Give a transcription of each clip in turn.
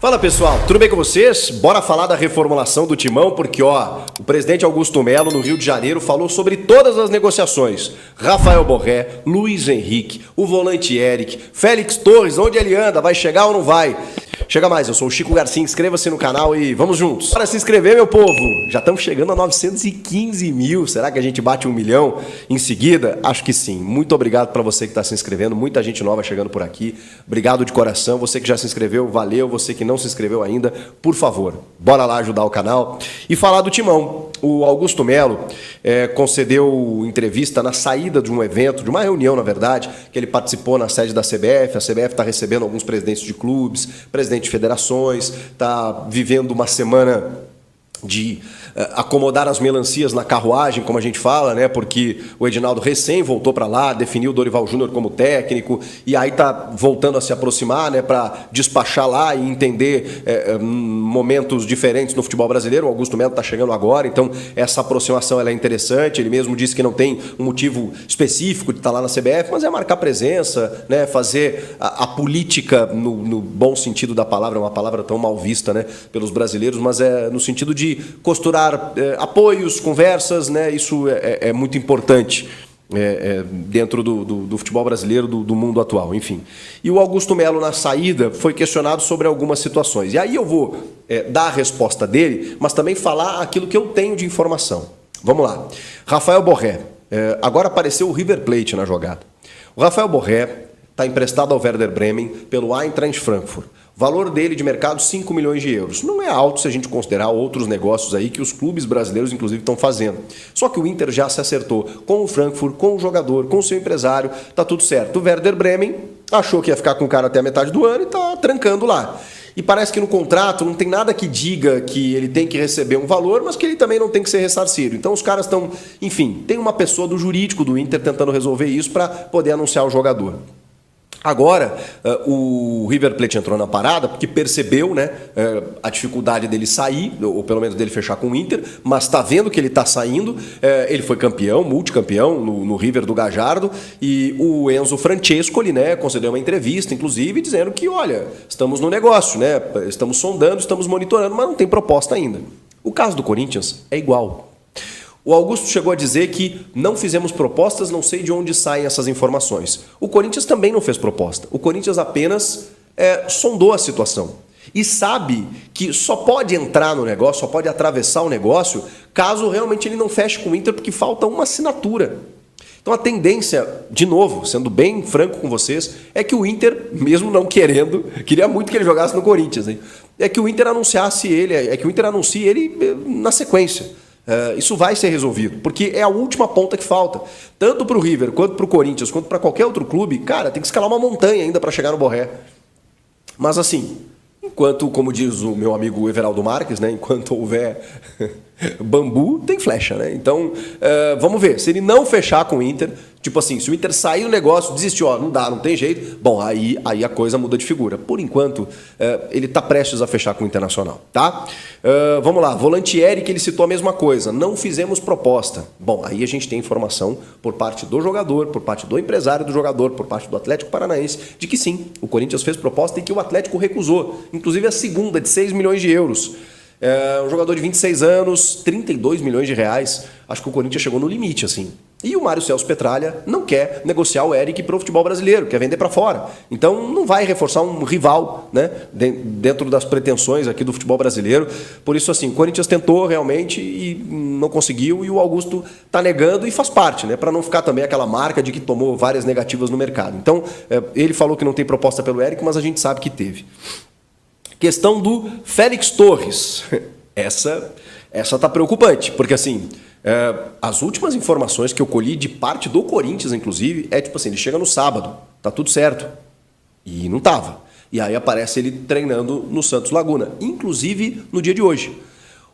Fala pessoal, tudo bem com vocês? Bora falar da reformulação do Timão, porque o presidente Augusto Melo no Rio de Janeiro falou sobre todas as negociações. Rafael Borré, Luiz Henrique, o volante Eric, Félix Torres, onde ele anda, vai chegar ou não vai? Chega mais, eu sou o Chico Garcia, inscreva-se no canal e vamos juntos. Para se inscrever, meu povo, já estamos chegando a 915 mil, será que a gente bate 1 milhão em seguida? Acho que sim. Muito obrigado para você que está se inscrevendo, muita gente nova chegando por aqui, obrigado de coração, você que já se inscreveu, valeu, você que não se inscreveu ainda, por favor, bora lá ajudar o canal e falar do Timão. O Augusto Melo concedeu entrevista na saída de um evento, de uma reunião, na verdade, que ele participou na sede da CBF. A CBF está recebendo alguns presidentes de clubes, presidentes de federações, está vivendo uma semana de acomodar as melancias na carruagem, como a gente fala, né? Porque o Edinaldo recém voltou para lá, definiu o Dorival Júnior como técnico e aí está voltando a se aproximar, né? Para despachar lá e entender momentos diferentes no futebol brasileiro. O Augusto Melo está chegando agora, então essa aproximação ela é interessante. Ele mesmo disse que não tem um motivo específico de estar lá na CBF, mas é marcar presença, né? Fazer a política no bom sentido da palavra, é uma palavra tão mal vista, né? Pelos brasileiros, mas é no sentido de costurar apoios, conversas, né? Isso é muito importante dentro do futebol brasileiro, do mundo atual, enfim. E o Augusto Melo, na saída, foi questionado sobre algumas situações. E aí eu vou dar a resposta dele, mas também falar aquilo que eu tenho de informação. Vamos lá. Rafael Borré. Agora apareceu o River Plate na jogada. O Rafael Borré está emprestado ao Werder Bremen pelo Eintracht Frankfurt. Valor dele de mercado, 5 milhões de euros. Não é alto se a gente considerar outros negócios aí que os clubes brasileiros, inclusive, estão fazendo. Só que o Inter já se acertou com o Frankfurt, com o jogador, com o seu empresário, tá tudo certo. O Werder Bremen achou que ia ficar com o cara até a metade do ano e tá trancando lá. E parece que no contrato não tem nada que diga que ele tem que receber um valor, mas que ele também não tem que ser ressarcido. Então os caras estão... Enfim, tem uma pessoa do jurídico do Inter tentando resolver isso para poder anunciar o jogador. Agora, o River Plate entrou na parada porque percebeu, né, a dificuldade dele sair, ou pelo menos dele fechar com o Inter, mas está vendo que ele está saindo. Ele foi campeão, multicampeão no River do Gajardo, e o Enzo Francescoli, né, concedeu uma entrevista, inclusive, dizendo que, olha, estamos no negócio, né, estamos sondando, estamos monitorando, mas não tem proposta ainda. O caso do Corinthians é igual. O Augusto chegou a dizer que não fizemos propostas, não sei de onde saem essas informações. O Corinthians também não fez proposta. O Corinthians apenas sondou a situação. E sabe que só pode entrar no negócio, só pode atravessar o negócio, caso realmente ele não feche com o Inter, porque falta uma assinatura. Então a tendência, de novo, sendo bem franco com vocês, é que o Inter, mesmo não querendo, queria muito que ele jogasse no Corinthians, hein? É que o Inter anunciasse ele, anuncie ele na sequência. Isso vai ser resolvido, porque é a última ponta que falta. Tanto para o River, quanto para o Corinthians, quanto para qualquer outro clube, cara, tem que escalar uma montanha ainda para chegar no Borré. Mas assim, enquanto, como diz o meu amigo Everaldo Marques, né, enquanto houver bambu, tem flecha, né? Então, vamos ver. Se ele não fechar com o Inter, tipo assim, se o Inter sair do negócio, desistir, não dá, não tem jeito, bom, aí a coisa muda de figura. Por enquanto, ele está prestes a fechar com o Internacional, tá? Vamos lá, volante Eric, ele citou a mesma coisa, não fizemos proposta. Bom, aí a gente tem informação por parte do jogador, por parte do empresário do jogador, por parte do Atlético Paranaense, de que sim, o Corinthians fez proposta e que o Atlético recusou, inclusive a segunda, de 6 milhões de euros. Um jogador de 26 anos, 32 milhões de reais. Acho que o Corinthians chegou no limite, assim. E o Mário Celso Petralha não quer negociar o Eric para o futebol brasileiro, quer vender para fora. Então não vai reforçar um rival, né, dentro das pretensões aqui do futebol brasileiro. Por isso, assim, o Corinthians tentou realmente e não conseguiu, e o Augusto está negando e faz parte, né, para não ficar também aquela marca de que tomou várias negativas no mercado. Então, ele falou que não tem proposta pelo Eric, mas a gente sabe que teve. Questão do Félix Torres. Essa tá preocupante, porque assim, as últimas informações que eu colhi de parte do Corinthians, inclusive, tipo assim, ele chega no sábado, tá tudo certo. E não tava. E aí aparece ele treinando no Santos Laguna, inclusive no dia de hoje.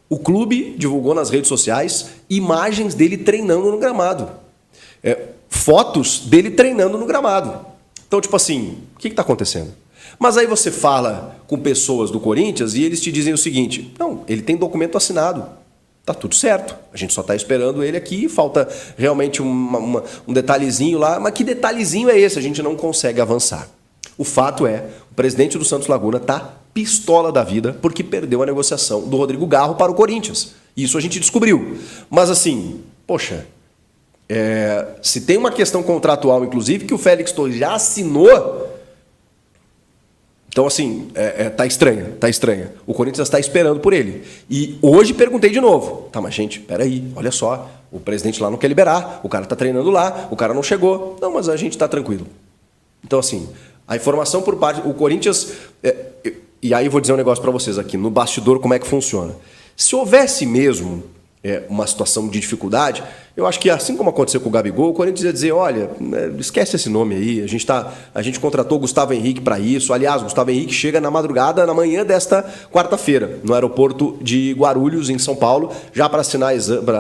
O clube divulgou nas redes sociais imagens dele treinando no gramado. Fotos dele treinando no gramado. Então, tipo assim, o que está acontecendo? Mas aí você fala com pessoas do Corinthians e eles te dizem o seguinte, não, ele tem documento assinado, tá tudo certo, a gente só está esperando ele aqui, falta realmente um detalhezinho lá, mas que detalhezinho é esse? A gente não consegue avançar. O fato é, o presidente do Santos Laguna está pistola da vida porque perdeu a negociação do Rodrigo Garro para o Corinthians. Isso a gente descobriu. Mas assim, poxa, se tem uma questão contratual, inclusive, que o Félix Torres já assinou, então assim, tá estranha. O Corinthians está esperando por ele. E hoje perguntei de novo. Tá, mas gente, peraí, olha só, o presidente lá não quer liberar, o cara tá treinando lá, o cara não chegou. Não, mas a gente tá tranquilo. Então assim, a informação por parte... O Corinthians... E aí eu vou dizer um negócio para vocês aqui, no bastidor, como é que funciona. Se houvesse mesmo uma situação de dificuldade, eu acho que assim como aconteceu com o Gabigol, o Corinthians ia dizer, olha, esquece esse nome aí, a gente contratou o Gustavo Henrique para isso. Aliás, o Gustavo Henrique chega na manhã desta quarta-feira, no aeroporto de Guarulhos, em São Paulo, já para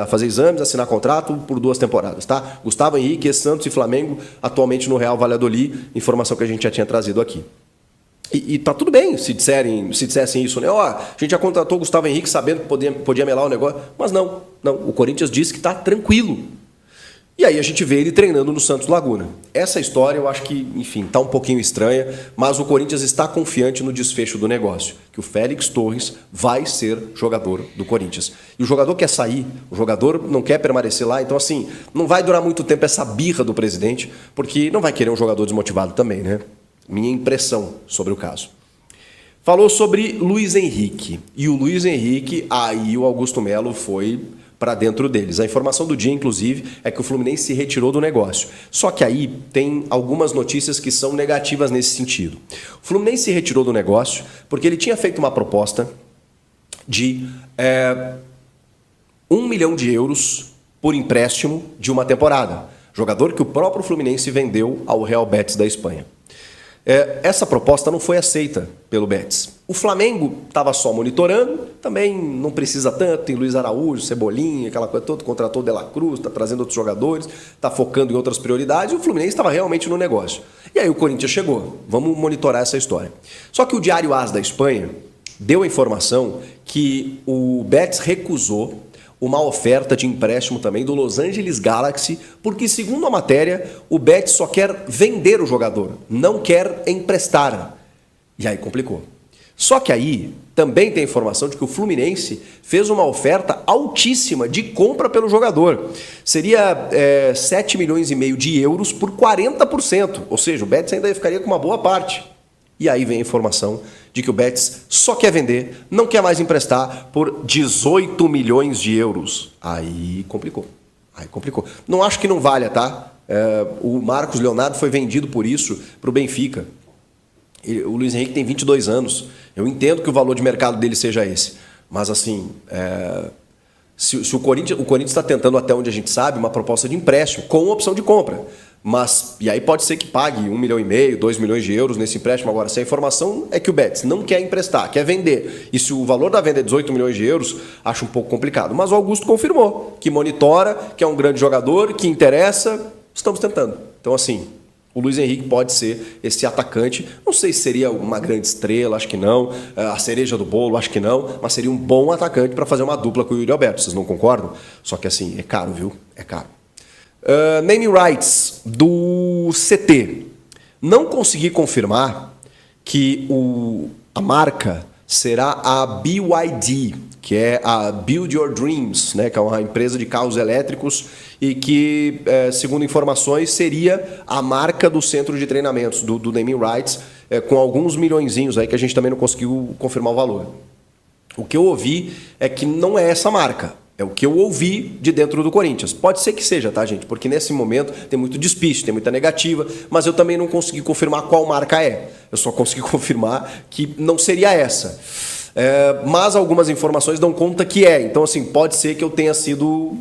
fazer exames, assinar contrato por 2 temporadas, tá? Gustavo Henrique, Santos e Flamengo, atualmente no Real Valladolid, informação que a gente já tinha trazido aqui. E tá tudo bem se dissessem isso, né? A gente já contratou o Gustavo Henrique sabendo que podia melar o negócio, mas não, o Corinthians disse que tá tranquilo. E aí a gente vê ele treinando no Santos Laguna. Essa história eu acho que, enfim, tá um pouquinho estranha, mas o Corinthians está confiante no desfecho do negócio, que o Félix Torres vai ser jogador do Corinthians. E o jogador quer sair, o jogador não quer permanecer lá, então assim, não vai durar muito tempo essa birra do presidente, porque não vai querer um jogador desmotivado também, né? Minha impressão sobre o caso. Falou sobre Luiz Henrique. E o Luiz Henrique, aí o Augusto Melo foi para dentro deles. A informação do dia, inclusive, é que o Fluminense se retirou do negócio. Só que aí tem algumas notícias que são negativas nesse sentido. O Fluminense se retirou do negócio porque ele tinha feito uma proposta de 1 milhão de euros por empréstimo de uma temporada. Jogador que o próprio Fluminense vendeu ao Real Betis da Espanha. Essa proposta não foi aceita pelo Betis. O Flamengo estava só monitorando, também não precisa tanto, tem Luiz Araújo, Cebolinha, aquela coisa toda, contratou o De La Cruz, está trazendo outros jogadores, está focando em outras prioridades, e o Fluminense estava realmente no negócio. E aí o Corinthians chegou, vamos monitorar essa história. Só que o Diário AS da Espanha deu a informação que o Betis recusou uma oferta de empréstimo também do Los Angeles Galaxy, porque, segundo a matéria, o Betis só quer vender o jogador, não quer emprestar. E aí complicou. Só que aí também tem informação de que o Fluminense fez uma oferta altíssima de compra pelo jogador. Seria 7 milhões e meio de euros por 40%, ou seja, o Betis ainda ficaria com uma boa parte. E aí vem a informação de que o Betis só quer vender, não quer mais emprestar por 18 milhões de euros. Aí complicou. Não acho que não valha, tá? O Marcos Leonardo foi vendido por isso para o Benfica. O Luiz Henrique tem 22 anos. Eu entendo que o valor de mercado dele seja esse. Mas assim, se o Corinthians está tentando, até onde a gente sabe, uma proposta de empréstimo com opção de compra. Mas, e aí pode ser que pague 1,5 milhão, 2 milhões de euros nesse empréstimo. Agora, se a informação é que o Betis não quer emprestar, quer vender, e se o valor da venda é 18 milhões de euros, acho um pouco complicado. Mas o Augusto confirmou que monitora, que é um grande jogador, que interessa, estamos tentando. Então, assim, o Luiz Henrique pode ser esse atacante. Não sei se seria uma grande estrela, acho que não. A cereja do bolo, acho que não. Mas seria um bom atacante para fazer uma dupla com o Yuri Alberto. Vocês não concordam? Só que assim, é caro, viu? É caro. Name rights do CT. Não consegui confirmar que a marca será a BYD, que é a Build Your Dreams, né, que é uma empresa de carros elétricos e que, segundo informações, seria a marca do centro de treinamentos, do naming rights, com alguns milhõezinhos aí que a gente também não conseguiu confirmar o valor. O que eu ouvi é que não é essa marca. É o que eu ouvi de dentro do Corinthians. Pode ser que seja, tá, gente? Porque nesse momento tem muito despiste, tem muita negativa, mas eu também não consegui confirmar qual marca é. Eu só consegui confirmar que não seria essa. Mas algumas informações dão conta que é. Então, assim, pode ser que eu tenha sido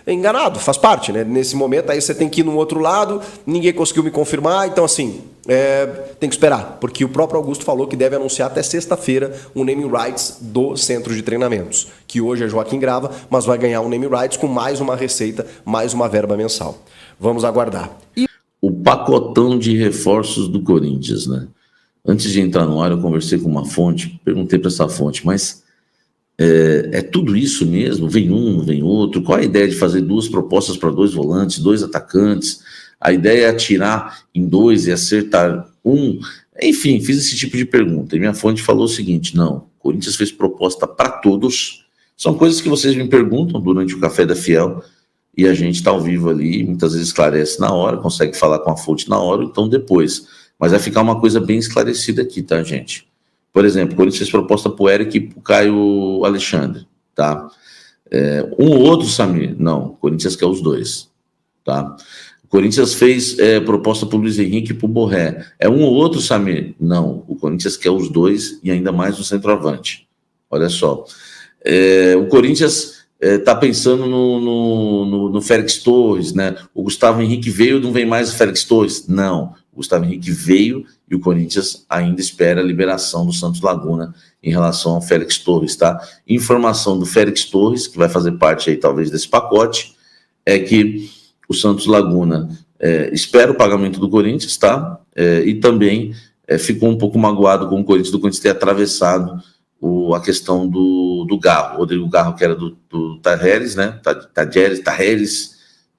enganado. Faz parte, né? Nesse momento, aí você tem que ir no outro lado, ninguém conseguiu me confirmar. Então, assim, tem que esperar. Porque o próprio Augusto falou que deve anunciar até sexta-feira o naming rights do centro de treinamentos. Que hoje é Joaquim Grava, mas vai ganhar um naming rights com mais uma receita, mais uma verba mensal. Vamos aguardar. O pacotão de reforços do Corinthians, né? Antes de entrar no ar, eu conversei com uma fonte, perguntei para essa fonte, mas é tudo isso mesmo? Vem um, vem outro? Qual a ideia de fazer 2 propostas para 2 volantes, 2 atacantes? A ideia é atirar em 2 e acertar um? Enfim, fiz esse tipo de pergunta. E minha fonte falou o seguinte: não, o Corinthians fez proposta para todos. São coisas que vocês me perguntam durante o Café da Fiel, e a gente está ao vivo ali, muitas vezes esclarece na hora, consegue falar com a fonte na hora, então depois. Mas vai ficar uma coisa bem esclarecida aqui, tá, gente? Por exemplo, o Corinthians fez proposta para o Eric e para o Caio Alexandre, tá? Um ou outro, Samir? Não, o Corinthians quer os dois, tá? O Corinthians fez proposta para o Luiz Henrique e para o Borré. Um ou outro, Samir? Não, o Corinthians quer os dois e ainda mais no centroavante. Olha só. O Corinthians está pensando no Félix Torres, né? O Gustavo Henrique veio, não vem mais o Félix Torres? Não, o Gustavo Henrique veio e o Corinthians ainda espera a liberação do Santos Laguna em relação ao Félix Torres, tá? Informação do Félix Torres, que vai fazer parte aí talvez desse pacote, é que o Santos Laguna espera o pagamento do Corinthians, tá? E também ficou um pouco magoado com o Corinthians ter atravessado a questão do Garro, Rodrigo Garro, que era do Tajeres, né?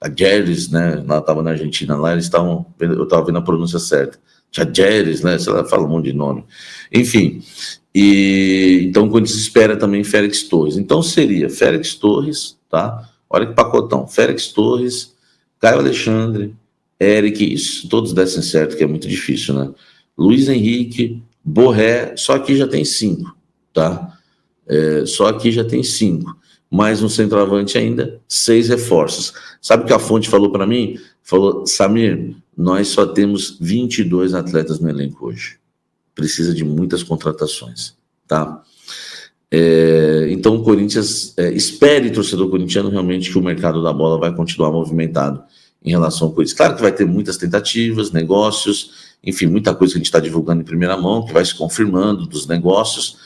Tajeres, né? Lá estava na Argentina, lá eles estavam, eu estava vendo a pronúncia certa, Tajeres, né? Sei lá, fala um monte de nome. Enfim, então o Corinthians espera também Félix Torres. Então seria Félix Torres, tá? Olha que pacotão, Félix Torres, Caio Alexandre, Eric, isso, todos dessem certo, que é muito difícil, né? Luiz Henrique, Borré, só aqui já tem 5. Tá? Só aqui já tem 5, mais no centroavante ainda 6 reforços. Sabe o que a fonte falou para mim? Falou: Samir, nós só temos 22 atletas no elenco hoje, precisa de muitas contratações, tá? Então o Corinthians espere, torcedor corintiano, realmente que o mercado da bola vai continuar movimentado em relação ao Corinthians. Claro que vai ter muitas tentativas, negócios, enfim, muita coisa que a gente está divulgando em primeira mão, que vai se confirmando dos negócios,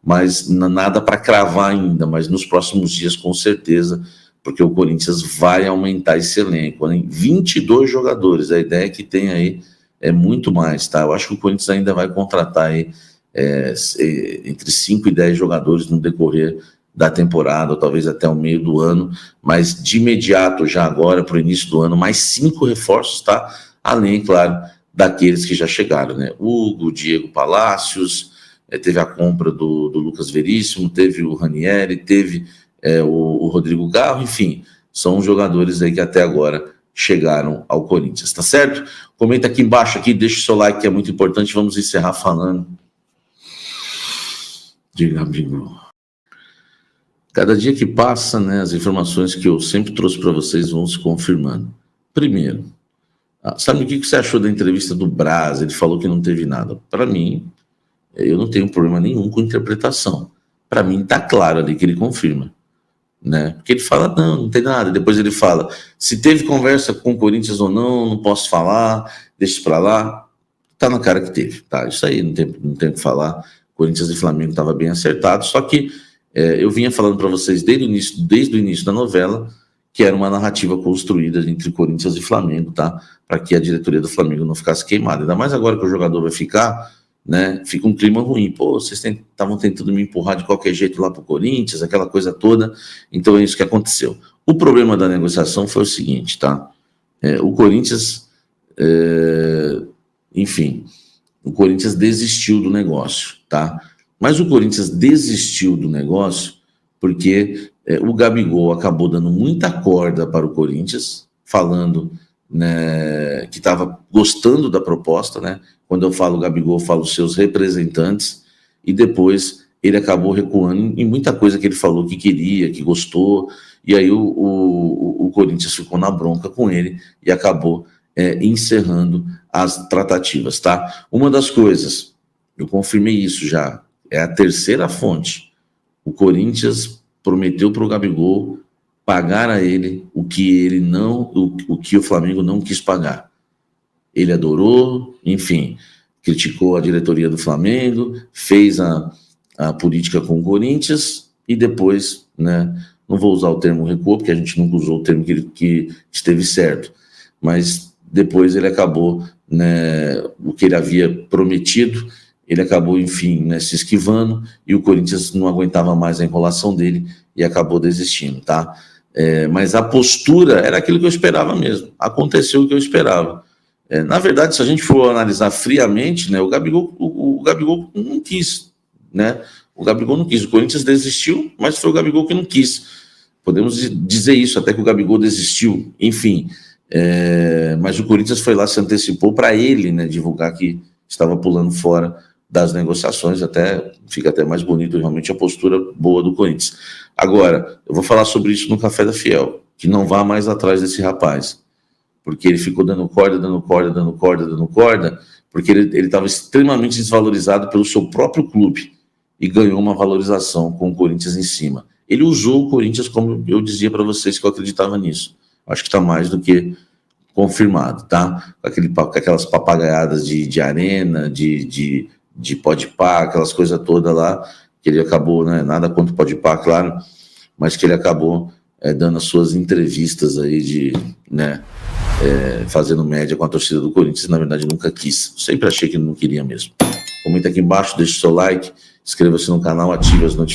mas nada para cravar ainda, mas nos próximos dias com certeza, porque o Corinthians vai aumentar esse elenco, né? 22 jogadores, a ideia que tem aí é muito mais, tá? Eu acho que o Corinthians ainda vai contratar aí entre 5 e 10 jogadores no decorrer da temporada, ou talvez até o meio do ano, mas de imediato, já agora, para o início do ano, mais 5 reforços, tá? Além, claro, daqueles que já chegaram, né? Hugo, Diego Palacios, teve a compra do Lucas Veríssimo, teve o Ranieri, teve o Rodrigo Garro, enfim, são jogadores aí que até agora chegaram ao Corinthians, tá certo? Comenta aqui embaixo, deixa o seu like que é muito importante, vamos encerrar falando. Diga, amigo. Cada dia que passa, né, as informações que eu sempre trouxe para vocês vão se confirmando. Primeiro, sabe o que você achou da entrevista do Braz? Ele falou que não teve nada. Para mim, eu não tenho problema nenhum com interpretação. Para mim, está claro ali que ele confirma, né? Porque ele fala, não tem nada. Depois ele fala, se teve conversa com o Corinthians ou não posso falar, deixa para lá. Tá na cara que teve, tá? Isso aí, não tem o que falar. Corinthians e Flamengo estava bem acertado, só que eu vinha falando para vocês desde o início da novela, que era uma narrativa construída entre Corinthians e Flamengo, tá? Para que a diretoria do Flamengo não ficasse queimada. Ainda mais agora que o jogador vai ficar, né? Fica um clima ruim. Pô, vocês estavam tentando me empurrar de qualquer jeito lá para o Corinthians, aquela coisa toda. Então é isso que aconteceu. O problema da negociação foi o seguinte, tá? O Corinthians, enfim, o Corinthians desistiu do negócio, tá? Mas o Corinthians desistiu do negócio porque o Gabigol acabou dando muita corda para o Corinthians, falando, né, que estava gostando da proposta, né? Quando eu falo Gabigol, eu falo seus representantes, e depois ele acabou recuando em muita coisa que ele falou que queria, que gostou, e aí o Corinthians ficou na bronca com ele e acabou encerrando as tratativas, tá? Uma das coisas, eu confirmei isso já, é a terceira fonte. O Corinthians prometeu para o Gabigol pagar a ele o que o Flamengo não quis pagar. Ele adorou, enfim, criticou a diretoria do Flamengo, fez a política com o Corinthians e depois, né, não vou usar o termo recuo, porque a gente nunca usou o termo que esteve certo, mas depois ele acabou, né, o que ele havia prometido, ele acabou, enfim, né, se esquivando, e o Corinthians não aguentava mais a enrolação dele e acabou desistindo, tá? Mas a postura era aquilo que eu esperava mesmo, aconteceu o que eu esperava. Na verdade, se a gente for analisar friamente, né, o Gabigol não quis, né? O Gabigol não quis. O Corinthians desistiu, mas foi o Gabigol que não quis. Podemos dizer isso, até que o Gabigol desistiu. Enfim, mas o Corinthians foi lá, se antecipou para ele, né, divulgar que estava pulando fora das negociações. Até fica até mais bonito realmente a postura boa do Corinthians. Agora, eu vou falar sobre isso no Café da Fiel, que não vá mais atrás desse rapaz, porque ele ficou dando corda, porque ele estava extremamente desvalorizado pelo seu próprio clube e ganhou uma valorização com o Corinthians em cima. Ele usou o Corinthians, como eu dizia para vocês que eu acreditava nisso. Acho que está mais do que confirmado, tá? Com aquelas papagaiadas de arena, de Podpah, aquelas coisas todas lá, que ele acabou, né, nada contra o Podpah, claro, mas que ele acabou dando as suas entrevistas aí fazendo média com a torcida do Corinthians. Na verdade nunca quis, sempre achei que ele não queria mesmo. Comenta aqui embaixo, deixe seu like, inscreva-se no canal, ative as notificações.